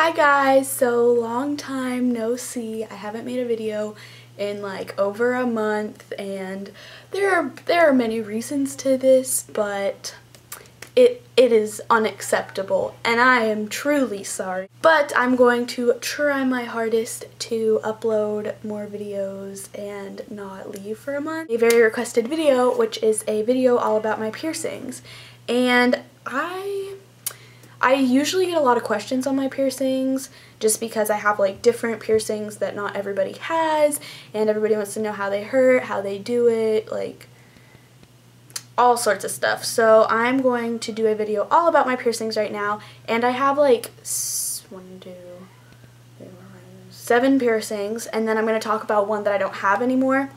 Hi guys, so long time no see. I haven't made a video in like over a month and there are many reasons to this, but it is unacceptable and I am truly sorry. But I'm going to try my hardest to upload more videos and not leave for a month. A very requested video, which is a video all about my piercings. And I usually get a lot of questions on my piercings just because I have like different piercings that not everybody has, and everybody wants to know how they hurt, how they do it, like all sorts of stuff. So I'm going to do a video all about my piercings right now, and I have like 7 piercings, and then I'm going to talk about one that I don't have anymore,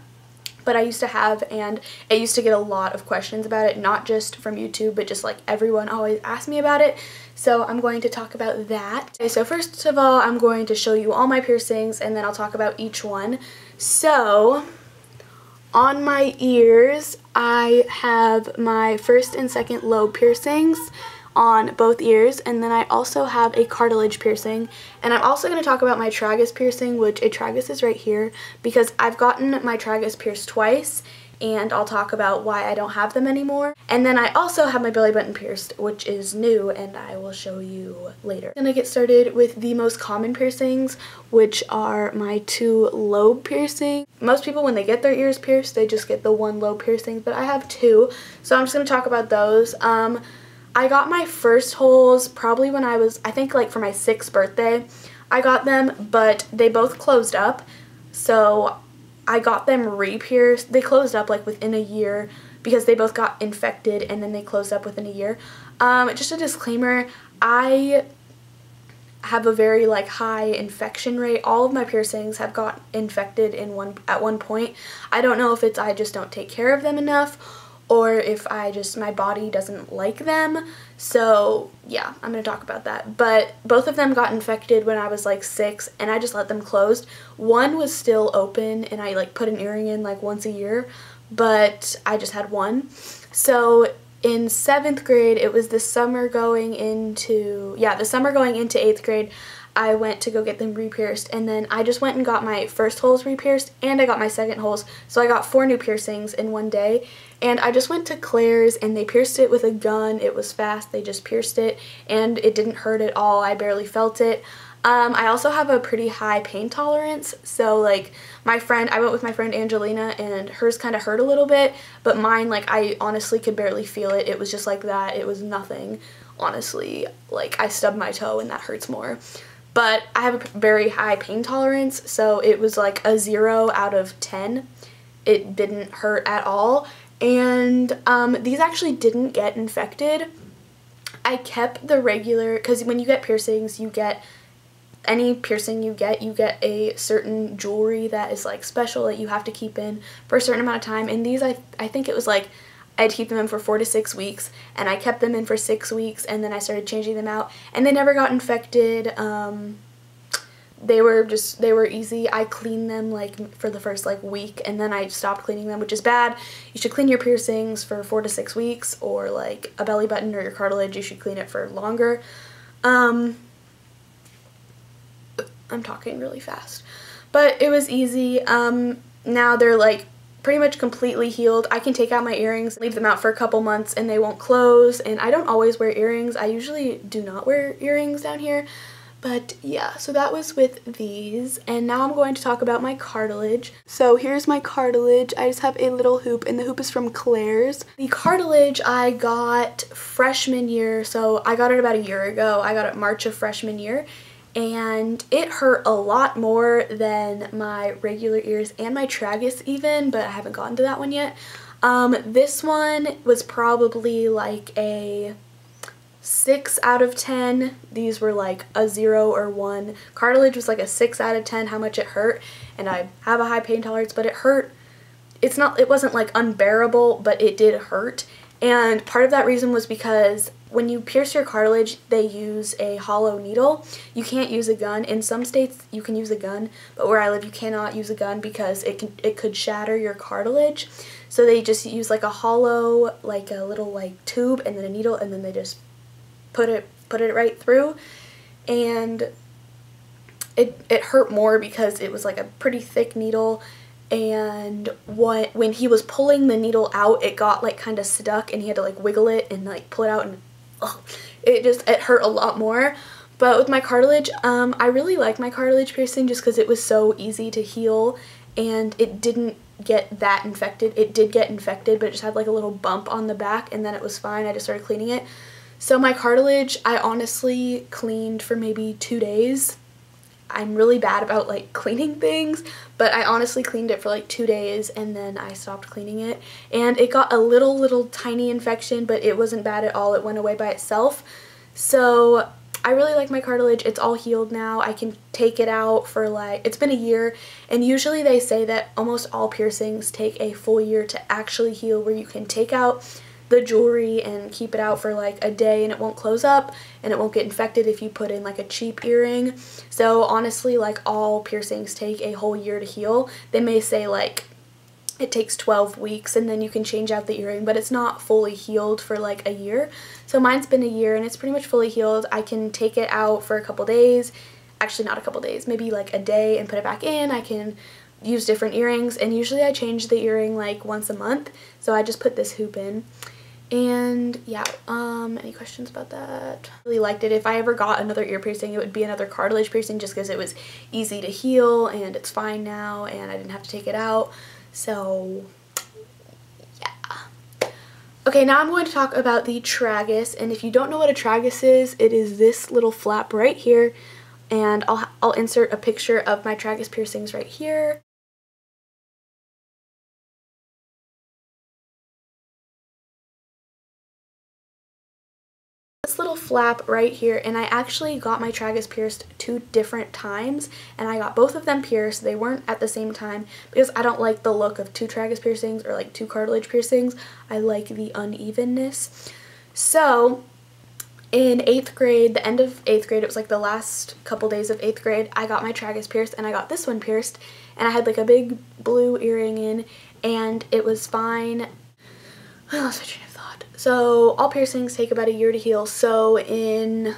but I used to have, and I used to get a lot of questions about it, not just from YouTube, but just like everyone always asked me about it. So I'm going to talk about that. Okay, so first of all, I'm going to show you all my piercings, and then I'll talk about each one. So on my ears, I have my first and second lobe piercings on both ears, and then I also have a cartilage piercing. And I'm also going to talk about my tragus piercing, which a tragus is right here, because I've gotten my tragus pierced twice, and I'll talk about why I don't have them anymore. And then I also have my belly button pierced, which is new, and I will show you later. I'm going to get started with the most common piercings, which are my 2 lobe piercings. Most people, when they get their ears pierced, they just get the 1 lobe piercing, but I have 2, so I'm just going to talk about those. I got my first holes probably when I was, I think like for my 6th birthday, I got them, but they both closed up, so I got them re-pierced. They closed up like within a year because they both got infected, and then they closed up within a year. Just a disclaimer, I have a very like high infection rate. All of my piercings have got infected at one point. I don't know if it's I just don't take care of them enough, or if my body doesn't like them. So yeah, I'm gonna talk about that. But both of them got infected when I was like 6, and I just let them closed. One was still open, and I like put an earring in like once a year, but I just had one. So in 7th grade, it was the summer going into 8th grade, I went to go get them re-pierced, and then I just went and got my first holes re-pierced, and I got my second holes, so I got 4 new piercings in one day. And I just went to Claire's, and they pierced it with a gun. It was fast, they just pierced it, and it didn't hurt at all. I barely felt it. I also have a pretty high pain tolerance, so like I went with my friend Angelina, and hers kind of hurt a little bit, but mine, like, I honestly could barely feel it. It was just like that. It was nothing, honestly. Like, I stubbed my toe, and that hurts more. But I have a very high pain tolerance, so it was like a 0 out of 10. It didn't hurt at all. And these actually didn't get infected. I kept the regular, because when you get piercings, any piercing you get a certain jewelry that is like special that you have to keep in for a certain amount of time. And these, I think it was like, I'd keep them in for 4 to 6 weeks, and I kept them in for 6 weeks, and then I started changing them out, and they never got infected. They were easy. I cleaned them like for the first like week, and then I stopped cleaning them, which is bad. You should clean your piercings for 4 to 6 weeks, or like a belly button or your cartilage, you should clean it for longer. I'm talking really fast, but it was easy. Now they're like pretty much completely healed. I can take out my earrings, leave them out for a couple months, and they won't close. And I don't always wear earrings. I usually do not wear earrings down here. But yeah, so that was with these, and now I'm going to talk about my cartilage. So here's my cartilage. I just have a little hoop, and the hoop is from Claire's. The cartilage I got freshman year, so I got it about a year ago. I got it March of freshman year, and it hurt a lot more than my regular ears and my tragus even, but I haven't gotten to that one yet. This one was probably like a 6 out of 10. These were like a 0 or 1. Cartilage was like a 6 out of 10 how much it hurt, and I have a high pain tolerance, but it hurt. It wasn't like unbearable, but it did hurt. And part of that reason was because when you pierce your cartilage, they use a hollow needle. You can't use a gun. In some states you can use a gun, but where I live you cannot use a gun because it could shatter your cartilage. So they just use like a hollow, like a little like tube, and then a needle, and then they just put it right through. And it hurt more because it was like a pretty thick needle, and when he was pulling the needle out, it got like kind of stuck and he had to like wiggle it and like pull it out, and it hurt a lot more. But with my cartilage, I really like my cartilage piercing just because it was so easy to heal and it didn't get that infected. It did get infected, but it just had like a little bump on the back, and then it was fine. I just started cleaning it. So my cartilage, I honestly cleaned for maybe 2 days. I'm really bad about like cleaning things, but I honestly cleaned it for like 2 days and then I stopped cleaning it. And it got a little tiny infection, but it wasn't bad at all. It went away by itself. So I really like my cartilage. It's all healed now. I can take it out for like, it's been a year, and usually they say that almost all piercings take a full year to actually heal, where you can take out the jewelry and keep it out for like a day and it won't close up and it won't get infected if you put in like a cheap earring. So honestly, like all piercings take a whole year to heal. They may say like it takes 12 weeks and then you can change out the earring, but it's not fully healed for like a year. So mine's been a year and it's pretty much fully healed. I can take it out for a couple days, actually not a couple days, maybe like a day, and put it back in. I can use different earrings, and usually I change the earring like once a month, so I just put this hoop in. And yeah, any questions about that? Really liked it. If I ever got another ear piercing, it would be another cartilage piercing, just because it was easy to heal and it's fine now and I didn't have to take it out. So yeah. Okay, now I'm going to talk about the tragus, and if you don't know what a tragus is, it is this little flap right here, and I'll insert a picture of my tragus piercings right here. This little flap right here, and I actually got my tragus pierced 2 different times, and I got both of them pierced. They weren't at the same time because I don't like the look of 2 tragus piercings or like 2 cartilage piercings. I like the unevenness. So in 8th grade, the end of 8th grade, it was like the last couple days of 8th grade, I got my tragus pierced, and I got this one pierced, and I had like a big blue earring in, and it was fine. I lost my train of thought. So all piercings take about a year to heal. So in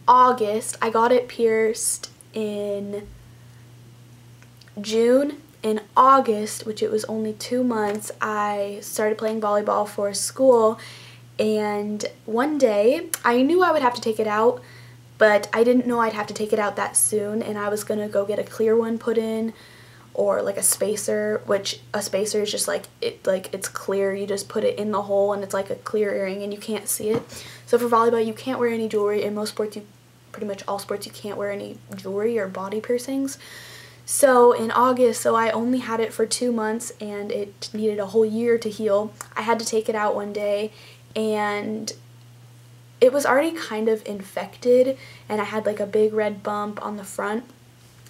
August, I got it pierced in June. In August, which it was only 2 months, I started playing volleyball for school, and one day I knew I would have to take it out, but I didn't know I'd have to take it out that soon, and I was gonna go get a clear one put in, or like a spacer, which a spacer is just like it's clear. You just put it in the hole and it's like a clear earring and you can't see it. So for volleyball, you can't wear any jewelry. In most sports, pretty much all sports, you can't wear any jewelry or body piercings. So in August, so I only had it for 2 months and it needed a whole year to heal. I had to take it out one day, and it was already kind of infected and I had like a big red bump on the front.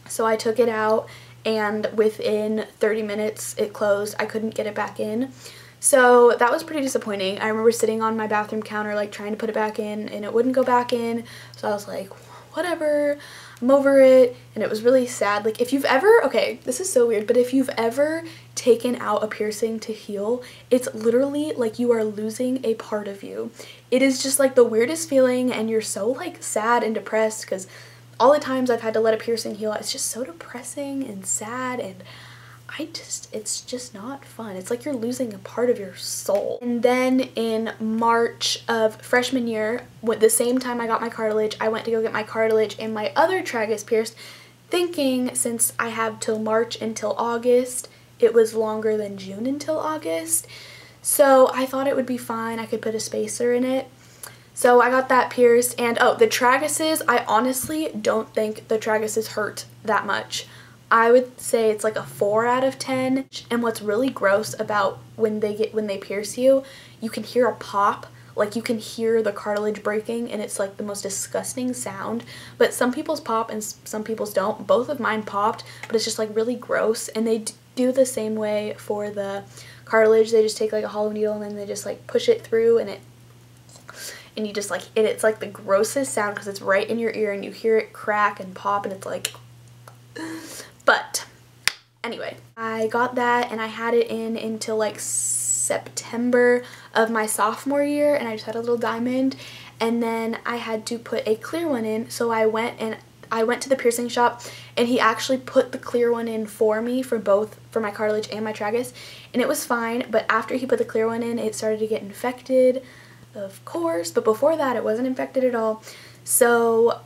So I took it out, and within 30 minutes it closed. I couldn't get it back in. So that was pretty disappointing. I remember sitting on my bathroom counter like trying to put it back in, and it wouldn't go back in. So I was like, whatever, I'm over it. And it was really sad. Like if you've ever, okay, this is so weird, but if you've ever taken out a piercing to heal, it's literally like you are losing a part of you. It is just like the weirdest feeling, and you're so like sad and depressed, because all the times I've had to let a piercing heal, it's just so depressing and sad, and it's just not fun. It's like you're losing a part of your soul. And then in March of freshman year, with the same time I got my cartilage, I went to go get my cartilage and my other tragus pierced, thinking since I have till March until August, it was longer than June until August. So I thought it would be fine. I could put a spacer in it. So I got that pierced, and oh, the traguses, I honestly don't think the traguses hurt that much. I would say it's like a 4 out of 10. And what's really gross about when they pierce you, you can hear a pop, like you can hear the cartilage breaking, and it's like the most disgusting sound. But some people's pop and some people's don't. Both of mine popped, but it's just like really gross. And they do the same way for the cartilage. They just take like a hollow needle and then they just like push it through, and you just like, it's like the grossest sound because it's right in your ear and you hear it crack and pop, and it's like, but anyway, I got that and I had it in until like September of my sophomore year, and I just had a little diamond, and then I had to put a clear one in. So I went and I went to the piercing shop and he actually put the clear one in for me for my cartilage and my tragus, and it was fine. But after he put the clear one in, it started to get infected, of course, but before that it wasn't infected at all. So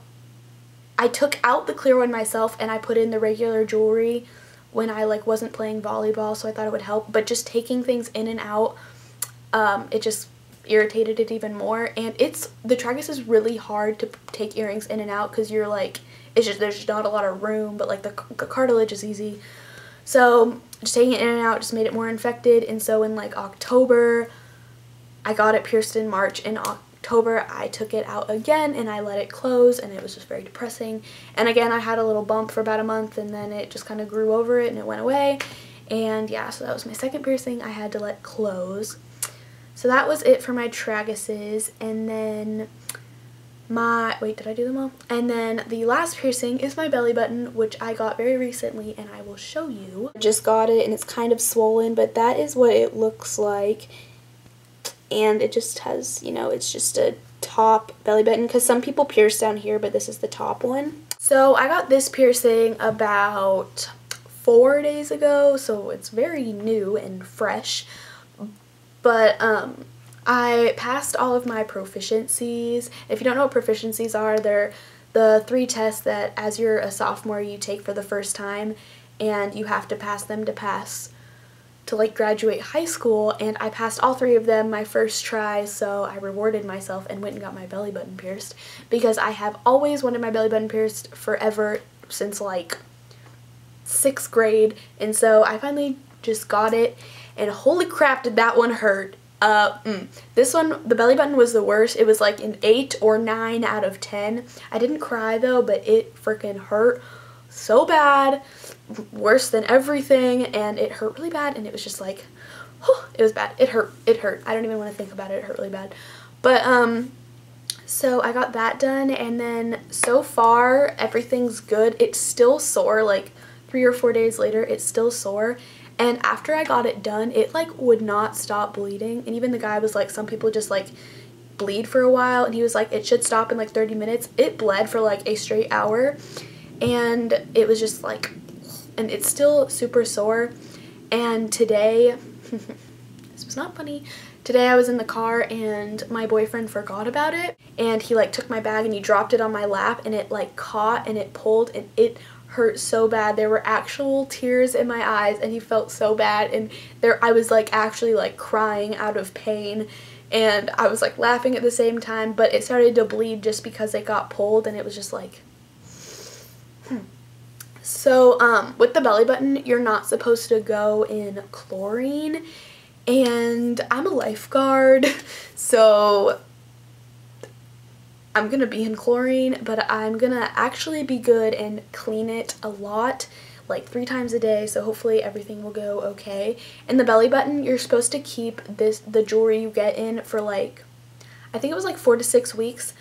I took out the clear one myself and I put in the regular jewelry when I like wasn't playing volleyball, so I thought it would help. But just taking things in and out, it just irritated it even more. And the tragus is really hard to take earrings in and out because you're like, there's just not a lot of room, but like the cartilage is easy. So just taking it in and out just made it more infected. And so in like October, I got it pierced in March. In October, I took it out again and I let it close, and it was just very depressing. And again, I had a little bump for about a month, and then it just kind of grew over it and it went away. And yeah, so that was my second piercing I had to let close. So that was it for my traguses. And then wait, did I do them all? And then the last piercing is my belly button, which I got very recently, and I will show you. I just got it and it's kind of swollen, but that is what it looks like. And it just has, you know, it's just a top belly button, because some people pierce down here, but this is the top one. So I got this piercing about 4 days ago, so it's very new and fresh. But I passed all of my proficiencies. If you don't know what proficiencies are, they're the 3 tests that as you're a sophomore you take for the first time, and you have to pass them to like graduate high school. And I passed all 3 of them my first try, so I rewarded myself and went and got my belly button pierced, because I have always wanted my belly button pierced forever, since like 6th grade. And so I finally just got it, and holy crap did that one hurt. This one, the belly button, was the worst. It was like an 8 or 9 out of 10. I didn't cry though, but it freaking hurt so bad, worse than everything, and it hurt really bad. And it was just like, whew, it was bad. It hurt. I don't even want to think about it. It hurt really bad. But so I got that done, and then so far everything's good. It's still sore, like 3 or 4 days later, it's still sore. And after I got it done, it like would not stop bleeding. And even the guy was like, some people just like bleed for a while, and he was like, it should stop in like 30 minutes. It bled for like a straight hour, and it was just like, and it's still super sore. And today, this was not funny. Today I was in the car and my boyfriend forgot about it, and he like took my bag and he dropped it on my lap, and it like caught and it pulled, and it hurt so bad. There were actual tears in my eyes, and he felt so bad, and I was like actually like crying out of pain, and I was like laughing at the same time. But it started to bleed just because it got pulled, and it was just like So with the belly button, you're not supposed to go in chlorine, and I'm a lifeguard, so I'm gonna be in chlorine, but I'm gonna actually be good and clean it a lot, like 3 times a day, so hopefully everything will go okay. And the belly button, you're supposed to keep the jewelry you get in for like, I think it was like 4 to 6 weeks,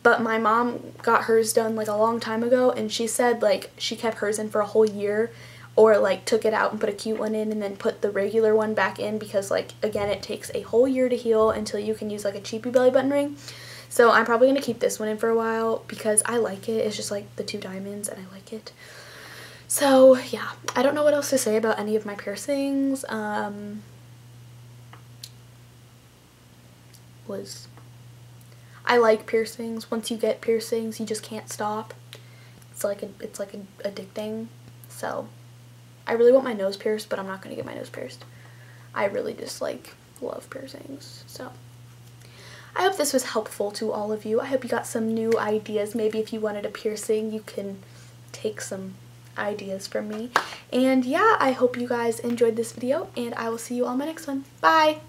but my mom got hers done like a long time ago, and she said like she kept hers in for a whole year, or like took it out and put a cute one in and then put the regular one back in, because like again it takes a whole year to heal until you can use like a cheapy belly button ring. So I'm probably going to keep this one in for a while because I like it. It's just like the 2 diamonds and I like it. So yeah, I don't know what else to say about any of my piercings. I like piercings. Once you get piercings, you just can't stop. It's like addicting. So I really want my nose pierced, but I'm not going to get my nose pierced. I really just like love piercings. So I hope this was helpful to all of you. I hope you got some new ideas. Maybe if you wanted a piercing, you can take some ideas from me. And yeah, I hope you guys enjoyed this video, and I will see you on my next one. Bye!